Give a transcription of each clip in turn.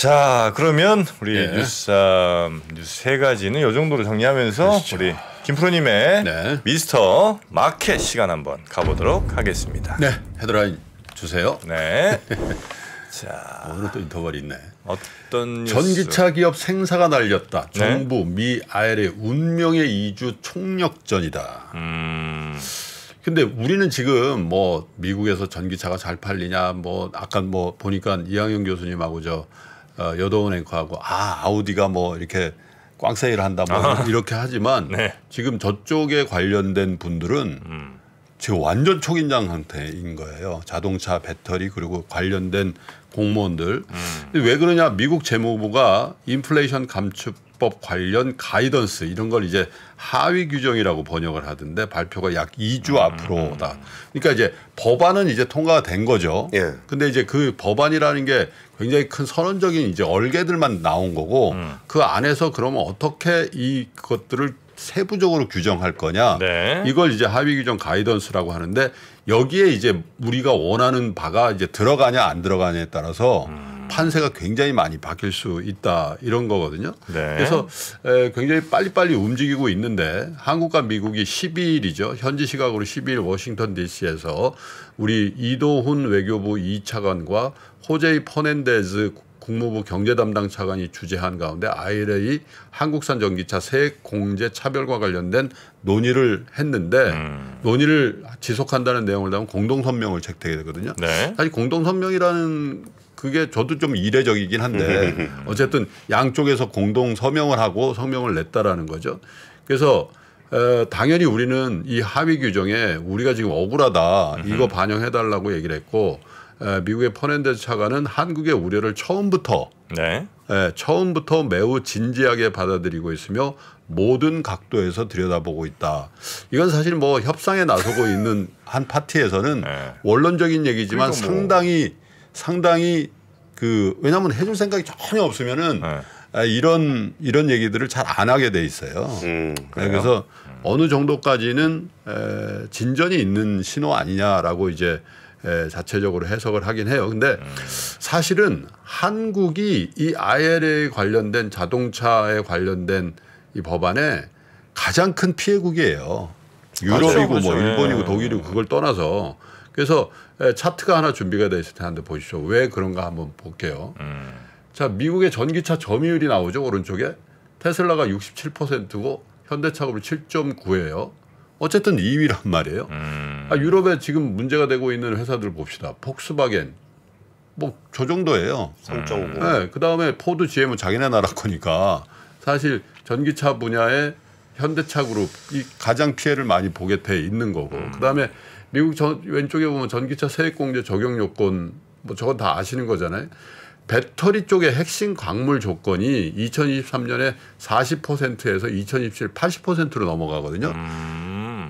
자, 그러면 우리 네. 뉴스 세 가지는 이 정도로 정리하면서 그렇죠. 우리 김프로님의 네. 미스터 마켓 시간 한번 가보도록 하겠습니다. 네, 헤드라인 주세요. 네. 자, 오늘은 또 인터벌이 있네. 어떤 뉴스? 전기차 기업 생사가 날렸다. 네. 정부 미 IRA 운명의 이주 총력전이다. 근데 우리는 지금 뭐 미국에서 전기차가 잘 팔리냐 뭐 아까 뭐 보니까 이항영 교수님하고 저 여도원 앵커하고 아우디가 뭐 이렇게 꽝세일 한다 뭐 이렇게 하지만 네. 지금 저쪽에 관련된 분들은 지금 완전 초긴장 상태인 거예요. 자동차 배터리 그리고 관련된 공무원들. 근데 왜 그러냐? 미국 재무부가 인플레이션 감축법 관련 가이던스 이런 걸 이제 하위 규정이라고 번역을 하던데 발표가 약 2주 앞으로다. 그러니까 이제 법안은 이제 통과가 된 거죠. 예. 근데 이제 그 법안이라는 게 굉장히 큰 선언적인 이제 얼개들만 나온 거고 그 안에서 그러면 어떻게 이것들을 세부적으로 규정할 거냐. 네. 이걸 이제 하위 규정 가이던스라고 하는데 여기에 이제 우리가 원하는 바가 이제 들어가냐 안 들어가냐에 따라서 판세가 굉장히 많이 바뀔 수 있다 이런 거거든요. 네. 그래서 굉장히 빨리빨리 움직이고 있는데 한국과 미국이 12일이죠. 현지 시각으로 12일 워싱턴 DC에서 우리 이도훈 외교부 2차관과 호제이 퍼넨데즈 국무부 경제 담당 차관이 주재한 가운데 IRA 한국산 전기차 세액 공제 차별과 관련된 논의를 했는데 논의를 지속한다는 내용을 담은 공동 선명을 채택해야 되거든요. 네. 사실 공동 선명이라는 그게 저도 좀 이례적이긴 한데 어쨌든 양쪽에서 공동 서명을 하고 성명을 냈다라는 거죠. 그래서 당연히 우리는 이 하위 규정에 우리가 지금 억울하다 이거 반영해달라고 얘기를 했고 미국의 퍼넨데즈 차관은 한국의 우려를 처음부터 네. 처음부터 매우 진지하게 받아들이고 있으며 모든 각도에서 들여다보고 있다. 이건 사실 뭐 협상에 나서고 있는 한 파티에서는 네. 원론적인 얘기지만 그러니까 뭐. 상당히 그 왜냐하면 해줄 생각이 전혀 없으면은 이런 얘기들을 잘 안 하게 돼 있어요. 그래서 어느 정도까지는 진전이 있는 신호 아니냐라고 이제 자체적으로 해석을 하긴 해요. 근데 사실은 한국이 이 IRA에 관련된 자동차에 관련된 이 법안에 가장 큰 피해국이에요. 유럽이고 맞죠. 뭐 일본이고 예. 독일이고 그걸 떠나서 그래서 차트가 하나 준비가 돼 있을 텐데 보십시오. 왜 그런가 한번 볼게요. 자, 미국의 전기차 점유율이 나오죠. 오른쪽에. 테슬라가 67%고 현대차가 7.9예요. 어쨌든 2위란 말이에요. 유럽에 지금 문제가 되고 있는 회사들 봅시다. 폭스바겐 뭐 저 정도예요. 3.9. 네, 그다음에 포드 GM은 자기네 나라 거니까 사실 전기차 분야에 현대차 그룹이 가장 피해를 많이 보게 돼 있는 거고. 그다음에 미국 왼쪽에 보면 전기차 세액 공제 적용 요건 뭐 저건 다 아시는 거잖아요. 배터리 쪽의 핵심 광물 조건이 2023년에 40%에서 2027 80%로 넘어가거든요.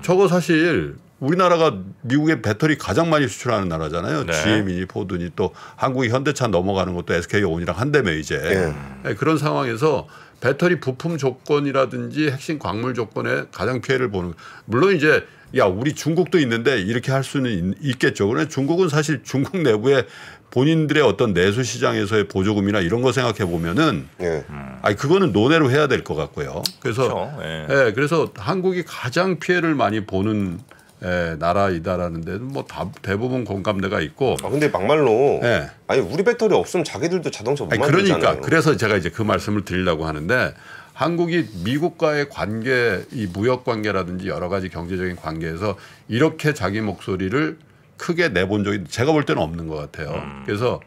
저거 사실 우리나라가 미국에 배터리 가장 많이 수출하는 나라잖아요. 네. GM이니 포드니 또 한국이 현대차 넘어가는 것도 SK온이랑 한다며 이제. 네, 그런 상황에서 배터리 부품 조건이라든지 핵심 광물 조건에 가장 피해를 보는. 물론 이제 야 우리 중국도 있는데 이렇게 할 수는 있겠죠. 그런데 중국은 사실 중국 내부에 본인들의 어떤 내수 시장에서의 보조금이나 이런 거 생각해 보면은 아니 그거는 논외로 해야 될 것 같고요. 그래서 그렇죠. 예. 그래서 한국이 가장 피해를 많이 보는 나라이다라는 데는 뭐 대부분 공감대가 있고. 근데 막말로 네. 아니 우리 배터리 없으면 자기들도 자동차 못 아니, 만들잖아요. 그러니까 그래서 제가 이제 그 말씀을 드리려고 하는데 한국이 미국과의 관계, 이 무역 관계라든지 여러 가지 경제적인 관계에서 이렇게 자기 목소리를 크게 내본 적이 제가 볼 때는 없는 것 같아요. 그래서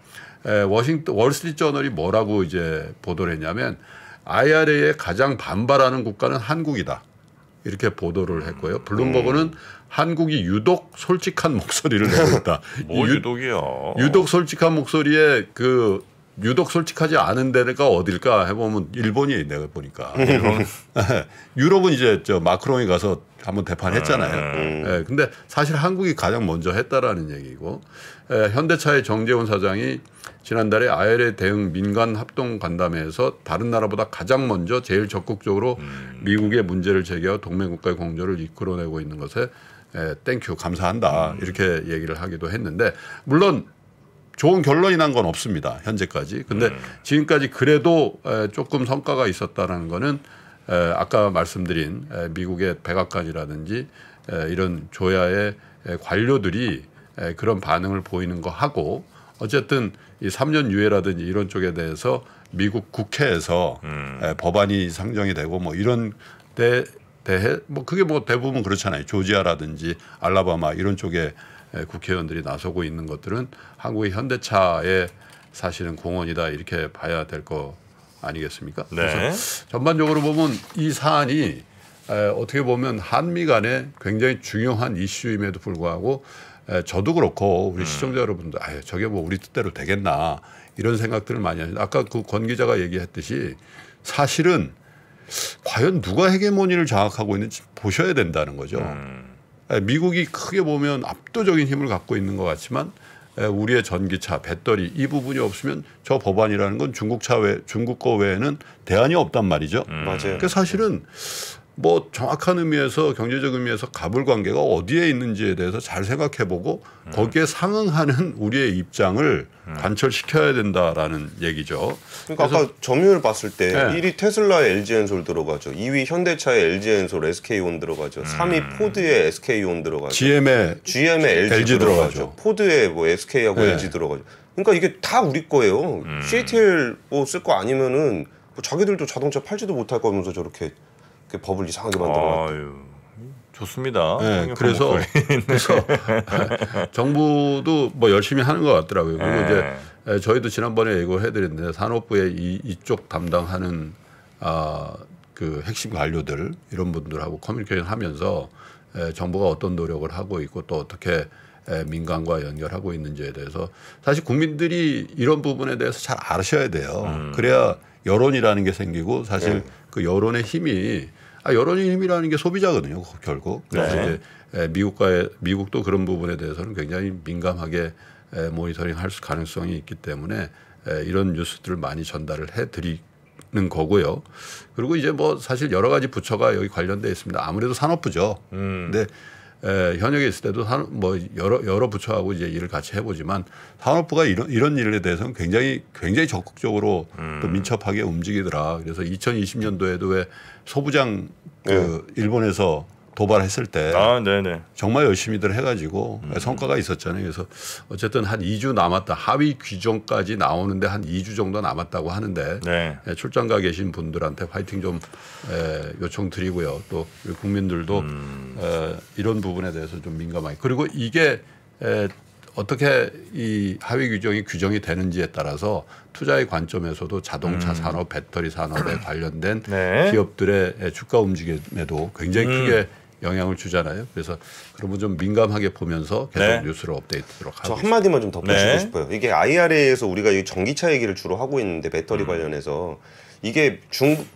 월스트리트 저널이 뭐라고 이제 보도를 했냐면 IRA에 가장 반발하는 국가는 한국이다. 이렇게 보도를 했고요. 블룸버그는 한국이 유독 솔직한 목소리를 내고 있다. 뭐 유독이요? 유독 솔직한 목소리에 유독 솔직하지 않은 데가 어딜까 해보면 일본이 내가 보니까. 유럽은 이제 마크롱이 가서 한번 대판했잖아요. 근데 사실 한국이 가장 먼저 했다라는 얘기고 현대차의 정재훈 사장이 지난달에 IRA 대응 민간 합동 간담회에서 다른 나라보다 가장 먼저 제일 적극적으로 미국의 문제를 제기하고 동맹국가의 공조를 이끌어내고 있는 것에 땡큐 감사한다 이렇게 얘기를 하기도 했는데 물론 좋은 결론이 난 건 없습니다. 현재까지. 근데 지금까지 그래도 조금 성과가 있었다는 거는 아까 말씀드린 미국의 백악관이라든지 이런 조야의 관료들이 그런 반응을 보이는 거 하고 어쨌든 이 3년 유예라든지 이런 쪽에 대해서 미국 국회에서 법안이 상정이 되고 뭐 이런 데 대해 뭐 그게 뭐 대부분 그렇잖아요. 조지아라든지 알라바마 이런 쪽에 국회의원들이 나서고 있는 것들은 한국의 현대차의 사실은 공헌이다 이렇게 봐야 될 거 아니겠습니까? 네. 그래서 전반적으로 보면 이 사안이 어떻게 보면 한미 간에 굉장히 중요한 이슈임에도 불구하고 저도 그렇고 우리 시청자 여러분들 저게 뭐 우리 뜻대로 되겠나 이런 생각들을 많이 하시죠. 아까 그 권 기자가 얘기했듯이 사실은 과연 누가 헤게모니를 장악하고 있는지 보셔야 된다는 거죠. 미국이 크게 보면 압도적인 힘을 갖고 있는 것 같지만 우리의 전기차, 배터리 이 부분이 없으면 저 법안이라는 건 중국 거 외에는 대안이 없단 말이죠. 맞아요. 그러니까 사실은 뭐 정확한 의미에서 경제적 의미에서 갑을 관계가 어디에 있는지에 대해서 잘 생각해보고 거기에 상응하는 우리의 입장을 관철시켜야 된다라는 얘기죠. 그러니까 아까 점유율 봤을 때 네. 1위 테슬라의 LG엔솔 들어가죠. 2위 현대차의 LG엔솔 SK온 들어가죠. 3위 포드의 SK온 들어가죠. GM의 LG 들어가죠. 포드의 뭐 SK하고 네. LG 들어가죠. 그러니까 이게 다 우리 거예요. CATL 뭐 쓸 거 아니면은 뭐 자기들도 자동차 팔지도 못할 거면서 저렇게 법을 이상하게 만들어. 아유, 좋습니다. 네, 그래서 정부도 뭐 열심히 하는 것 같더라고요. 그리고 이제 저희도 지난번에 얘기를 해드렸는데 산업부의 이쪽 담당하는 그 핵심 관료들 이런 분들하고 커뮤니케이션 하면서 정부가 어떤 노력을 하고 있고 또 어떻게 민간과 연결하고 있는지에 대해서 사실 국민들이 이런 부분에 대해서 잘 아셔야 돼요. 그래야 여론이라는 게 생기고 사실 그 여론의 힘이 여론의 힘이라는 게 소비자거든요. 결국. 그래서 네. 이제 미국도 그런 부분에 대해서는 굉장히 민감하게 모니터링할 가능성이 있기 때문에 이런 뉴스들을 많이 전달을 해드리는 거고요. 그리고 이제 뭐 사실 여러 가지 부처가 여기 관련돼 있습니다. 아무래도 산업부죠. 근데 현역에 있을 때도 뭐 여러 부처하고 이제 일을 같이 해보지만 산업부가 이런 일에 대해서는 굉장히 적극적으로 또 민첩하게 움직이더라. 그래서 2020년도에도 왜 소부장 일본에서 도발했을 때 네네. 정말 열심히들 해가지고 성과가 있었잖아요. 그래서 어쨌든 한 2주 남았다. 하위 규정까지 나오는데 한 2주 정도 남았다고 하는데 네. 출장 가 계신 분들한테 화이팅 좀 요청드리고요. 또 우리 국민들도 이런 부분에 대해서 좀 민감하게. 그리고 이게 어떻게 이 하위 규정이 되는지에 따라서 투자의 관점에서도 자동차 산업, 배터리 산업에 관련된 네. 기업들의 주가 움직임에도 굉장히 크게 영향을 주잖아요. 그래서 그런 분 좀 민감하게 보면서 계속 네. 뉴스를 업데이트하도록 저 하고 한마디만 좀 덧붙이고 네. 싶어요. 이게 IRA에서 우리가 이 전기차 얘기를 주로 하고 있는데 배터리 관련해서 이게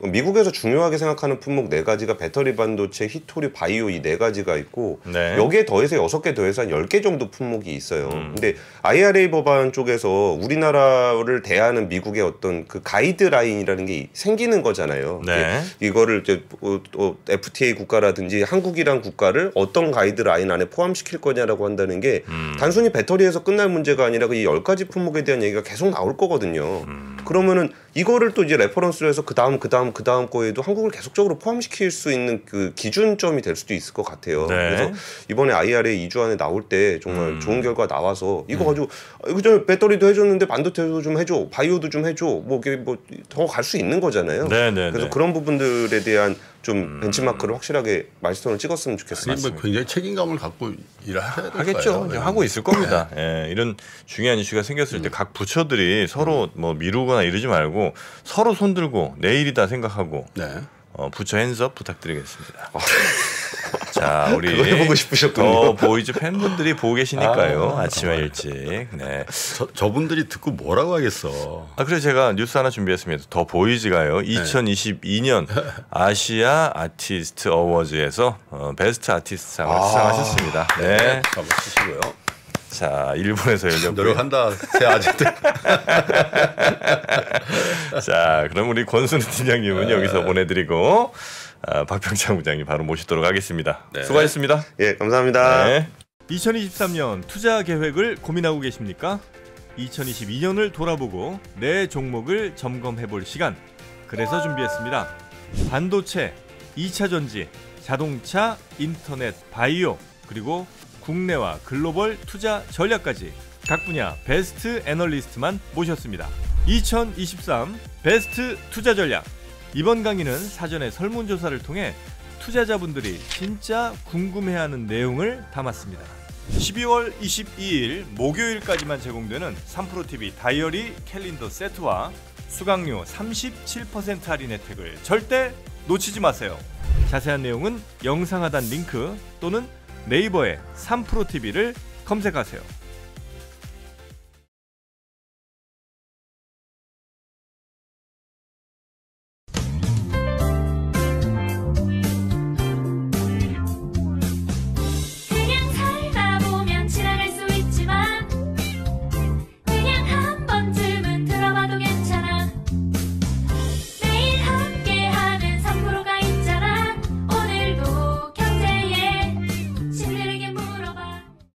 미국에서 중요하게 생각하는 품목 4가지가 배터리 반도체, 히토리, 바이오 이 4가지가 있고 네. 여기에 더해서 6개 더해서 한 10개 정도 품목이 있어요. 근데 IRA 법안 쪽에서 우리나라를 대하는 미국의 어떤 그 가이드라인이라는 게 생기는 거잖아요. 네. 이거를 이제 FTA 국가라든지 한국이란 국가를 어떤 가이드라인 안에 포함시킬 거냐라고 한다는 게 단순히 배터리에서 끝날 문제가 아니라 이 10가지 품목에 대한 얘기가 계속 나올 거거든요. 그러면은 이거를 또 이제 레퍼런스로 해서 그 다음 거에도 한국을 계속적으로 포함시킬 수 있는 그 기준점이 될 수도 있을 것 같아요. 네. 그래서 이번에 IRA 2주 안에 나올 때 정말 좋은 결과 나와서 이거 가지고 그저 배터리도 해줬는데 반도체도 좀 해줘, 바이오도 좀 해줘, 뭐 더 갈 수 있는 거잖아요. 네네네. 그래서 그런 부분들에 대한 좀 벤치마크를 확실하게 마일스톤을 찍었으면 좋겠습니다. 뭐 굉장히 책임감을 갖고 일을 하셔야 될 하겠죠. 거예요. 이제 하고 있을 겁니다. 예, 이런 중요한 이슈가 생겼을 때 각 부처들이 서로 뭐 미루거나 이러지 말고 서로 손들고 내일이다 생각하고 네. 부처 핸즈업 부탁드리겠습니다. 자, 우리 그거 해보고 싶으셨군요. 더 보이즈 팬분들이 보고 계시니까요. 아침에 일찍. 네. 저분들이 듣고 뭐라고 하겠어. 그래서 제가 뉴스 하나 준비했습니다. 더 보이즈가요. 2022년 아시아 아티스트 어워즈에서 베스트 아티스트상을 수상하셨습니다. 네. 한번 치시고요. 자, 일본에서 열렸고요. 노력한다. 새 아재들. 자, 그럼 우리 권순우 팀장님은 여기서 보내드리고 박병창 부장님 바로 모시도록 하겠습니다. 네. 수고하셨습니다. 예, 감사합니다. 네. 2023년 투자 계획을 고민하고 계십니까? 2022년을 돌아보고 내 종목을 점검해볼 시간. 그래서 준비했습니다. 반도체, 2차 전지, 자동차, 인터넷, 바이오, 그리고 국내와 글로벌 투자 전략까지 각 분야 베스트 애널리스트만 모셨습니다. 2023 베스트 투자 전략. 이번 강의는 사전에 설문조사를 통해 투자자분들이 진짜 궁금해하는 내용을 담았습니다. 12월 22일 목요일까지만 제공되는 3프로TV 다이어리 캘린더 세트와 수강료 37% 할인 혜택을 절대 놓치지 마세요. 자세한 내용은 영상 하단 링크 또는 네이버에 3프로TV를 검색하세요.